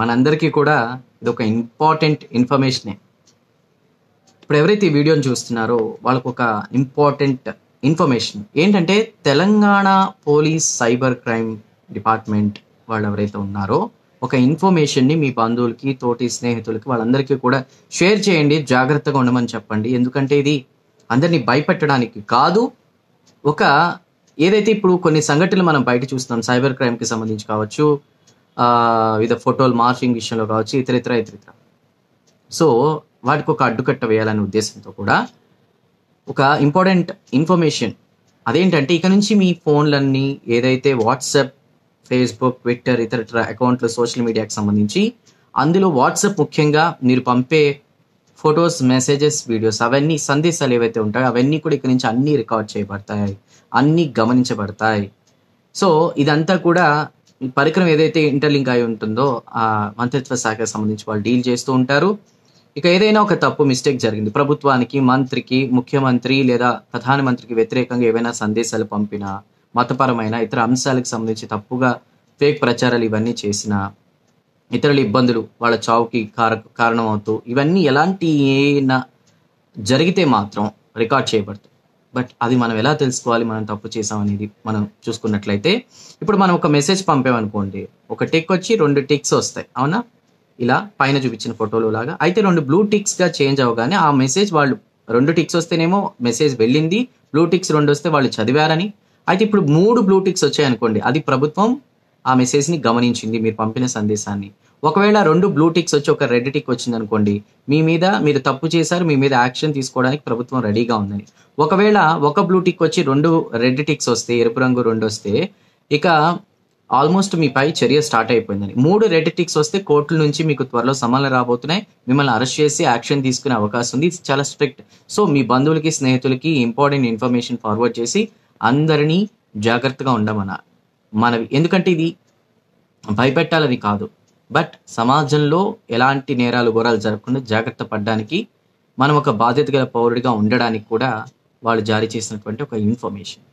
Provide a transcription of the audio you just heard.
మనందరికీ కూడా ఇదొక ఇంపార్టెంట్ ఇన్ఫర్మేషనే. ఇప్పుడు ఎవరైతే ఈ వీడియోని చూస్తున్నారో వాళ్ళకు ఒక ఇంపార్టెంట్ ఇన్ఫర్మేషన్ ఏంటంటే, Telangana police cyber crime department వాళ్ళు ఎవరైతే ఉన్నారో ఒక ఇన్ఫర్మేషన్ని మీ బంధువులకి, తోటి స్నేహితులకి వాళ్ళందరికీ కూడా షేర్ చేయండి. జాగ్రత్తగా ఉండమని చెప్పండి. ఎందుకంటే ఇది అందరినీ భయపెట్టడానికి కాదు. ఒక ఏదైతే ఇప్పుడు కొన్ని సంఘటనలు మనం బయట చూస్తున్నాం, సైబర్ క్రైమ్కి సంబంధించి కావచ్చు, వివిధ ఫోటోలు మార్ఫింగ్ విషయంలో కావచ్చు, ఇతరితర. సో వాటికి ఒక అడ్డుకట్ట వేయాలనే ఉద్దేశంతో కూడా ఒక ఇంపార్టెంట్ ఇన్ఫర్మేషన్ అదేంటంటే, ఇక నుంచి మీ ఫోన్లన్నీ ఏదైతే వాట్సాప్, ఫేస్బుక్, ట్విట్టర్, ఇతర అకౌంట్లు, సోషల్ మీడియాకి సంబంధించి అందులో వాట్సాప్ ముఖ్యంగా మీరు పంపే ఫొటోస్, మెసేజెస్, వీడియోస్, అవన్నీ సందేశాలు ఏవైతే ఉంటాయో అవన్నీ కూడా ఇక నుంచి అన్నీ రికార్డ్ చేయబడతాయి, అన్నీ గమనించబడతాయి. సో ఇదంతా కూడా ఈ పరికరం ఏదైతే ఇంటర్లింక్ అయి ఉంటుందో ఆ మంత్రిత్వ శాఖకు సంబంధించి వాళ్ళు డీల్ చేస్తూ ఉంటారు. ఇక ఏదైనా ఒక తప్పు, మిస్టేక్ జరిగింది, ప్రభుత్వానికి, మంత్రికి, ముఖ్యమంత్రి లేదా ప్రధానమంత్రికి వ్యతిరేకంగా ఏవైనా సందేశాలు పంపినా, మతపరమైన ఇతర అంశాలకు సంబంధించి తప్పుగా ఫేక్ ప్రచారాలు ఇవన్నీ చేసినా, ఇతరుల ఇబ్బందులు, వాళ్ళ చావుకి కారణం అవుతూ ఇవన్నీ ఎలాంటి ఏనా జరిగితే మాత్రం రికార్డ్ చేయబడుతుంది. బట్ అది మనం ఎలా తెలుసుకోవాలి మనం తప్పు చేసాం అనేది మనం చూసుకున్నట్లయితే, ఇప్పుడు మనం ఒక మెసేజ్ పంపామనుకోండి, ఒక టిక్ వచ్చి 2 టిక్స్ వస్తాయి, అవునా? ఇలా పైన చూపించిన ఫోటోలు లాగా. అయితే 2 బ్లూ టిక్స్గా చేంజ్ అవగానే ఆ మెసేజ్ వాళ్ళు 2 టిక్స్ వస్తేనేమో మెసేజ్ వెళ్ళింది, బ్లూ టిక్స్ 2 వస్తే వాళ్ళు చదివారని. అయితే ఇప్పుడు 3 బ్లూ టిక్స్ వచ్చాయనుకోండి, అది ప్రభుత్వం ఆ మెసేజ్ని గమనించింది, మీరు పంపిన సందేశాన్ని. ఒకవేళ 2 బ్లూ టిక్స్ వచ్చి ఒక రెడ్ టిక్ వచ్చింది అనుకోండి, మీ మీద మీరు తప్పు చేశారు, మీ మీద యాక్షన్ తీసుకోవడానికి ప్రభుత్వం రెడీగా ఉందని. ఒకవేళ ఒక బ్లూ టిక్ వచ్చి 2 రెడ్ టిక్స్ వస్తే, ఎరుపు రంగు 2 వస్తే, ఇక ఆల్మోస్ట్ మీపై చర్య స్టార్ట్ అయిపోయిందని. 3 రెడ్ టిక్స్ వస్తే కోర్టుల నుంచి మీకు త్వరలో సమన్లు రాబోతున్నాయి, మిమ్మల్ని అరెస్ట్ చేసి యాక్షన్ తీసుకునే అవకాశం ఉంది. ఇది చాలా స్ట్రిక్ట్. సో మీ బంధువులకి, స్నేహితులకి ఇంపార్టెంట్ ఇన్ఫర్మేషన్ ఫార్వర్డ్ చేసి అందరినీ జాగ్రత్తగా ఉండమన్నారు మనవి. ఎందుకంటే ఇది భయపెట్టాలని కాదు, బట్ సమాజంలో ఎలాంటి నేరాలు, ఘోరాలు జరగకుండా జాగ్రత్త పడడానికి, మనం ఒక బాధ్యత గల పౌరుడిగా ఉండడానికి కూడా వాళ్ళు జారీ చేసినటువంటి ఒక ఇన్ఫర్మేషన్.